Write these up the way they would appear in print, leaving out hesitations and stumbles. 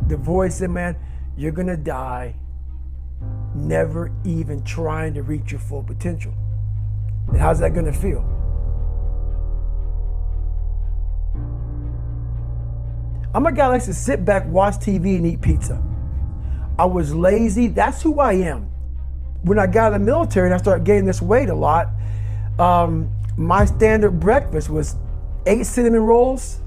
The voice said, man, you're gonna die never even trying to reach your full potential. And how's that gonna feel? I'm a guy that likes to sit back, watch TV, and eat pizza. I was lazy. That's who I am. When I got in the military and I started gaining this weight a lot, my standard breakfast was 8 cinnamon rolls,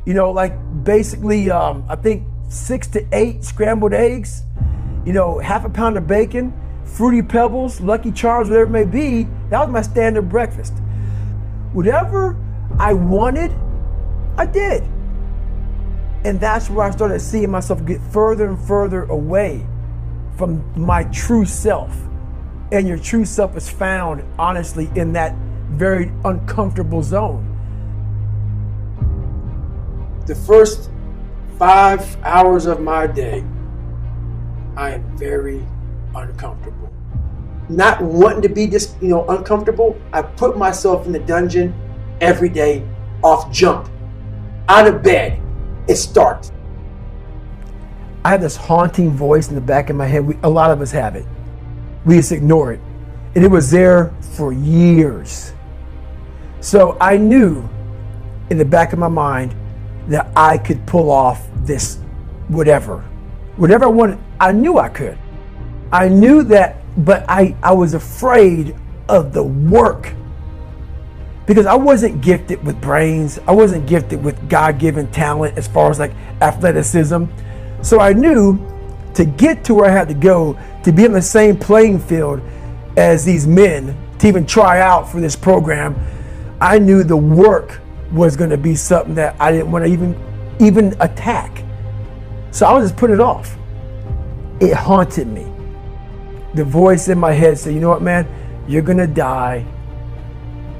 like basically, I think 6 to 8 scrambled eggs, half a pound of bacon, Fruity Pebbles, Lucky Charms, whatever it may be. That was my standard breakfast. Whatever I wanted, I did. And that's where I started seeing myself get further and further away from my true self. And your true self is found, honestly, in that very uncomfortable zone. The first 5 hours of my day, I am very uncomfortable. Not wanting to be just, uncomfortable, I put myself in the dungeon every day, off jump, out of bed. It starts. I have this haunting voice in the back of my head. A lot of us have it. We just ignore it. And it was there for years. So I knew in the back of my mind that I could pull off this whatever I wanted. I knew I could. I knew that, but I was afraid of the work. Because I wasn't gifted with brains. I wasn't gifted with God-given talent as far as like athleticism. So I knew to get to where I had to go, to be on the same playing field as these men, to even try out for this program, I knew the work was going to be something that I didn't want to even attack. So I was just putting it off. It haunted me. The voice in my head said, you know what, man, you're going to die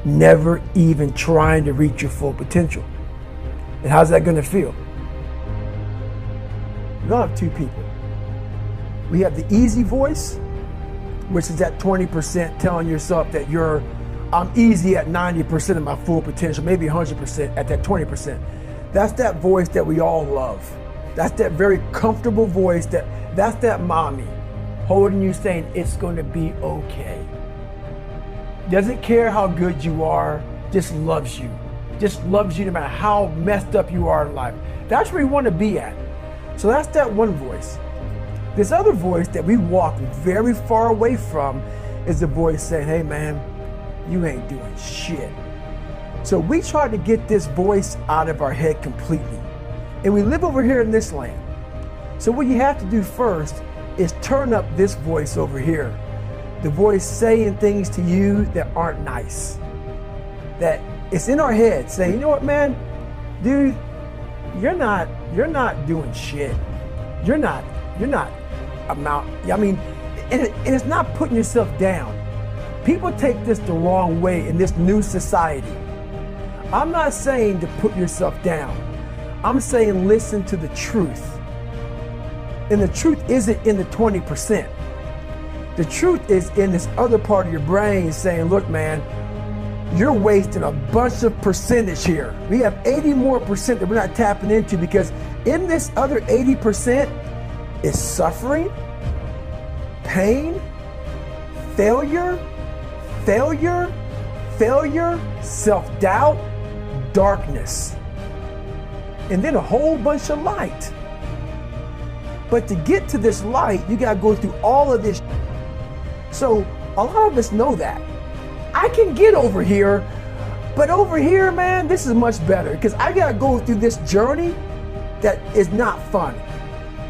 never even trying to reach your full potential. And how's that going to feel? We all have two people. We have the easy voice, which is that 20% telling yourself that I'm easy at 90% of my full potential, maybe 100% at that 20%. That's that voice that we all love. That's that very comfortable voice that's that mommy holding you saying it's going to be okay. Doesn't care how good you are, just loves you. Just loves you no matter how messed up you are in life. That's where you want to be at. So that's that one voice. This other voice that we walk very far away from is the voice saying, hey man, you ain't doing shit. So we try to get this voice out of our head completely. And we live over here in this land. So what you have to do first is turn up this voice over here. The voice saying things to you that aren't nice. That it's in our head saying, you know what, man, dude, you're not doing shit. You're not and it's not putting yourself down. People take this the wrong way in this new society. I'm not saying to put yourself down. I'm saying listen to the truth. And the truth isn't in the 20%. The truth is in this other part of your brain saying, look, man, you're wasting a bunch of percentage here. We have 80 more percent that we're not tapping into because in this other 80% is suffering, pain, failure, self-doubt, darkness, and then a whole bunch of light. But to get to this light, you gotta go through all of this. So a lot of us know that. I can get over here, but over here, man, this is much better because I gotta go through this journey that is not fun.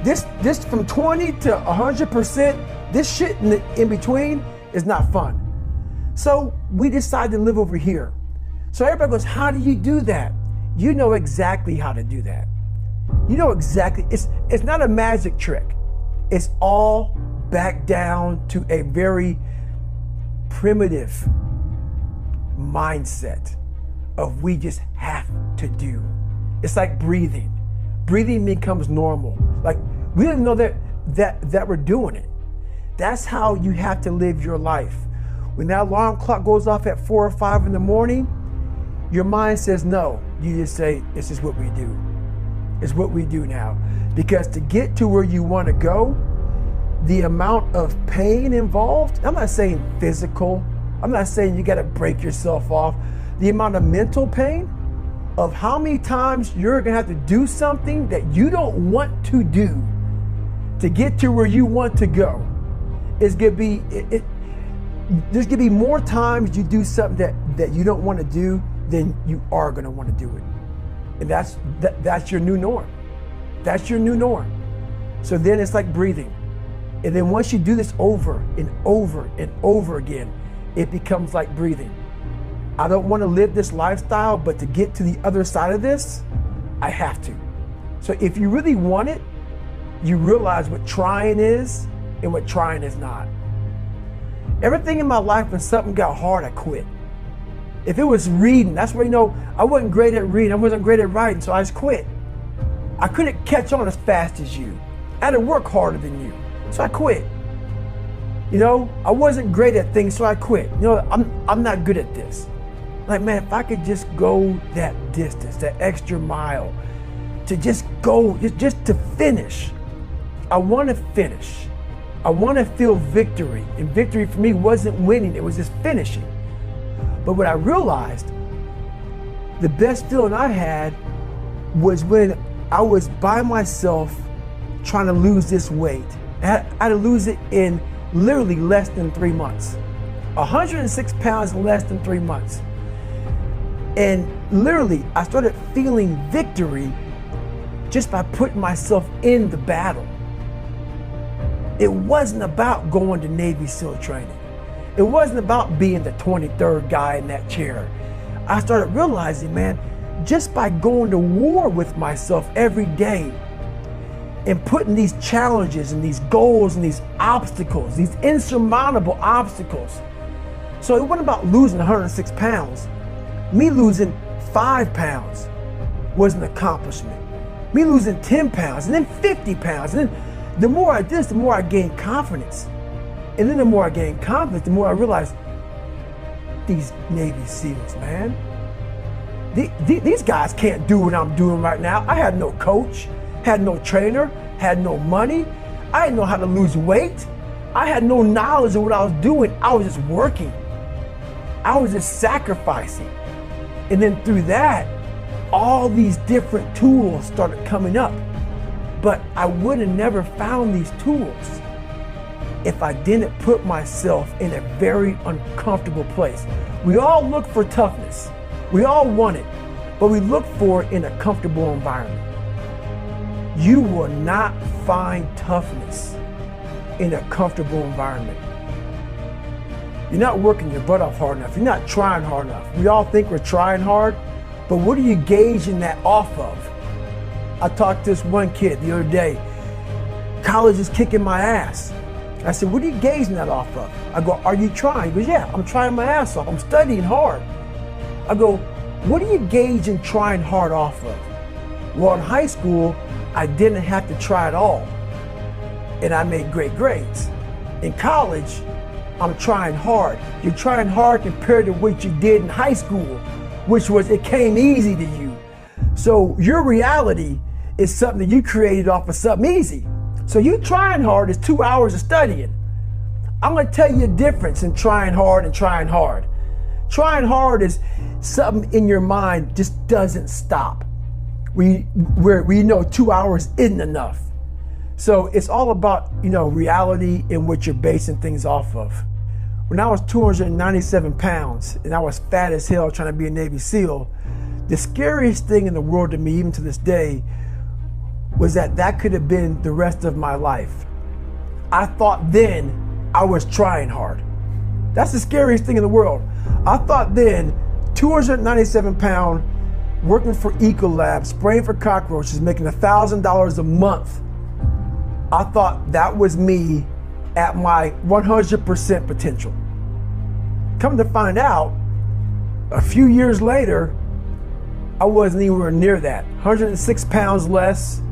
This from 20 to 100%, this shit in between is not fun. So we decided to live over here. So everybody goes, how do you do that? You know exactly how to do that. You know exactly, it's not a magic trick. It's all back down to a very primitive mindset of we just have to do. It's like breathing. Breathing becomes normal. Like we didn't know that we're doing it. That's how you have to live your life. When that alarm clock goes off at 4 or 5 in the morning, your mind says no. You just say, it's just what we do. is what we do now. Because to get to where you want to go, the amount of pain involved, I'm not saying physical, I'm not saying you got to break yourself off. The amount of mental pain of how many times you're going to have to do something that you don't want to do to get to where you want to go is going to be, there's going to be more times you do something that you don't want to do than you are going to want to do it. And that's your new norm. That's your new norm. So then it's like breathing. And then once you do this over and over and over again, it becomes like breathing. I don't want to live this lifestyle, but to get to the other side of this, I have to. So if you really want it, you realize what trying is and what trying is not. Everything in my life, when something got hard, I quit. If it was reading, that's where, I wasn't great at reading, I wasn't great at writing, so I just quit. I couldn't catch on as fast as you. I had to work harder than you, so I quit. I wasn't great at things, so I quit. I'm not good at this. Like, man, if I could just go that distance, that extra mile, to just go, just to finish. I want to finish. I want to feel victory. And victory for me wasn't winning, it was just finishing. But what I realized, the best feeling I had was when I was by myself trying to lose this weight. I had to lose it in literally less than 3 months. 106 pounds in less than 3 months. And literally, I started feeling victory just by putting myself in the battle. It wasn't about going to Navy SEAL training. It wasn't about being the 23rd guy in that chair. I started realizing, man, just by going to war with myself every day and putting these challenges and these goals and these obstacles, these insurmountable obstacles. So it wasn't about losing 106 pounds. Me losing 5 pounds was an accomplishment. Me losing 10 pounds and then 50 pounds. And then the more I did this, the more I gained confidence. And then the more I gained confidence, the more I realized these Navy SEALs, man. These guys can't do what I'm doing right now. I had no coach, had no trainer, had no money. I didn't know how to lose weight. I had no knowledge of what I was doing. I was just working. I was just sacrificing. And then through that, all these different tools started coming up. But I would have never found these tools if I didn't put myself in a very uncomfortable place. We all look for toughness. We all want it, but we look for it in a comfortable environment. You will not find toughness in a comfortable environment. You're not working your butt off hard enough. You're not trying hard enough. We all think we're trying hard, but what are you gauging that off of? I talked to this one kid the other day. College is kicking my ass. I said, what are you gauging that off of? I go, are you trying? He goes, yeah, I'm trying my ass off. I'm studying hard. I go, what are you gauging trying hard off of? Well, in high school, I didn't have to try at all. And I made great grades. In college, I'm trying hard. You're trying hard compared to what you did in high school, which was it came easy to you. So your reality is something that you created off of something easy. So you trying hard is 2 hours of studying. I'm gonna tell you the difference in trying hard and trying hard. Trying hard is something in your mind just doesn't stop. We know 2 hours isn't enough. So it's all about, reality and what you're basing things off of. When I was 297 pounds and I was fat as hell trying to be a Navy SEAL, the scariest thing in the world to me, even to this day, was that could have been the rest of my life. I thought then I was trying hard. That's the scariest thing in the world. I thought then, 297 pound, working for Ecolab, spraying for cockroaches, making $1,000 a month. I thought that was me at my 100% potential. Come to find out, a few years later, I wasn't anywhere near that. 106 pounds less,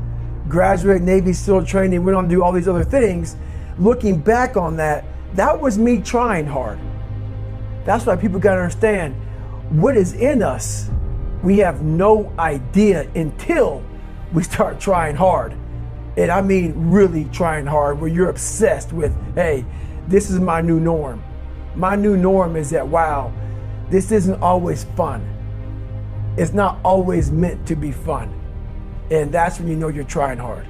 graduated Navy SEAL training, went on to do all these other things. Looking back on that, that was me trying hard. That's why people gotta understand, what is in us, we have no idea until we start trying hard. And I mean really trying hard, where you're obsessed with, hey, this is my new norm. My new norm is that, wow, this isn't always fun. It's not always meant to be fun. And that's when you know you're trying hard.